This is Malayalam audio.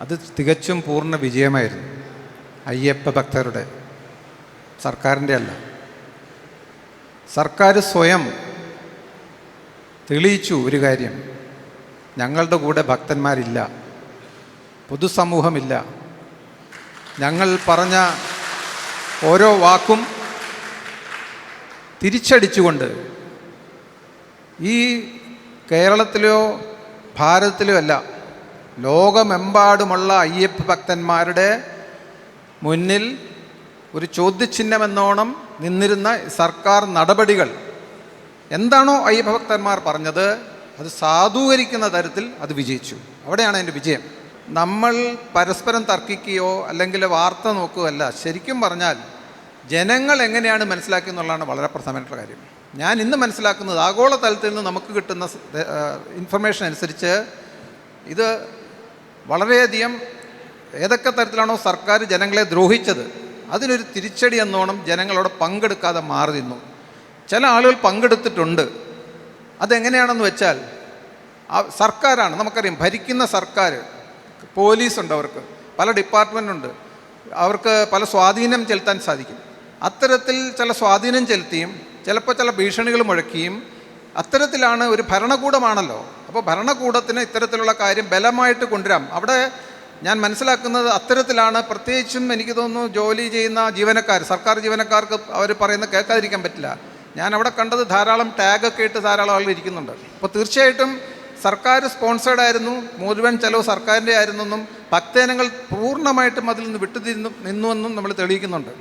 അത് തികച്ചും പൂർണ്ണ വിജയമായിരുന്നു. അയ്യപ്പ ഭക്തരുടെ, സർക്കാരിൻ്റെ അല്ല. സർക്കാർ സ്വയം തെളിയിച്ചു ഒരു കാര്യം: ഞങ്ങളുടെ കൂടെ ഭക്തന്മാരില്ല, പൊതുസമൂഹമില്ല. ഞങ്ങൾ പറഞ്ഞ ഓരോ വാക്കും തിരിച്ചടിച്ചുകൊണ്ട് ഈ കേരളത്തിലോ ഭാരതത്തിലോ അല്ല, ലോകമെമ്പാടുമുള്ള അയ്യപ്പ ഭക്തന്മാരുടെ മുന്നിൽ ഒരു ചോദ്യചിഹ്നമെന്നോണം നിന്നിരുന്ന സർക്കാർ നടപടികൾ എന്താണോ അയ്യപ്പ ഭക്തന്മാർ പറഞ്ഞത് അത് സാധൂകരിക്കുന്ന തരത്തിൽ അത് വിജയിച്ചു. അവിടെയാണ് അതിൻ്റെ വിജയം. നമ്മൾ പരസ്പരം തർക്കിക്കുകയോ അല്ലെങ്കിൽ വാർത്ത നോക്കുകയല്ല. ശരിക്കും പറഞ്ഞാൽ ജനങ്ങൾ എങ്ങനെയാണ് മനസ്സിലാക്കിയെന്നുള്ളതാണ് വളരെ പ്രധാനപ്പെട്ട കാര്യം. ഞാൻ ഇന്ന് മനസ്സിലാക്കുന്നത്, ആഗോള തലത്തിൽ നിന്ന് നമുക്ക് കിട്ടുന്ന ഇൻഫർമേഷൻ അനുസരിച്ച് ഇത് വളരെയധികം ഏതൊക്കെ തരത്തിലാണോ സർക്കാർ ജനങ്ങളെ ദ്രോഹിച്ചത് അതിനൊരു തിരിച്ചടി എന്നോണം ജനങ്ങളോട് പങ്കെടുക്കാതെ മാറി നിന്നു. ചില ആളുകൾ പങ്കെടുത്തിട്ടുണ്ട്. അതെങ്ങനെയാണെന്ന് വെച്ചാൽ, സർക്കാരാണ്, നമുക്കറിയാം, ഭരിക്കുന്ന സർക്കാർ, പോലീസുണ്ട്, അവർക്ക് പല ഡിപ്പാർട്ട്മെൻറ്റുണ്ട്, അവർക്ക് പല സ്വാധീനം ചെലുത്താൻ സാധിക്കും. അത്തരത്തിൽ ചില സ്വാധീനം ചെലുത്തിയും ചിലപ്പോൾ ചില ഭീഷണികൾ മുഴക്കിയും അത്തരത്തിലാണ്. ഒരു ഭരണകൂടമാണല്ലോ. അപ്പോൾ ഭരണകൂടത്തിന് ഇത്തരത്തിലുള്ള കാര്യം ബലമായിട്ട് കൊണ്ടുവരാം. അവിടെ ഞാൻ മനസ്സിലാക്കുന്നത് അത്തരത്തിലാണ്. പ്രത്യേകിച്ചും എനിക്ക് തോന്നുന്നു ജോലി ചെയ്യുന്ന ജീവനക്കാർ, സർക്കാർ ജീവനക്കാർക്ക് അവർ പറയുന്നത് കേൾക്കാതിരിക്കാൻ പറ്റില്ല. ഞാൻ അവിടെ കണ്ടത് ധാരാളം ടാഗൊക്കെ ഇട്ട് ധാരാളം ആളുകൾ ഇരിക്കുന്നുണ്ട്. അപ്പോൾ തീർച്ചയായിട്ടും സർക്കാർ സ്പോൺസേഡ് ആയിരുന്നു, മുഴുവൻ ചെലവ് സർക്കാരിൻ്റെ ആയിരുന്നെന്നും ഭക്തജനങ്ങൾ പൂർണ്ണമായിട്ടും അതിൽ നിന്ന് നിന്നുവെന്നും നമ്മൾ തെളിയിക്കുന്നുണ്ട്.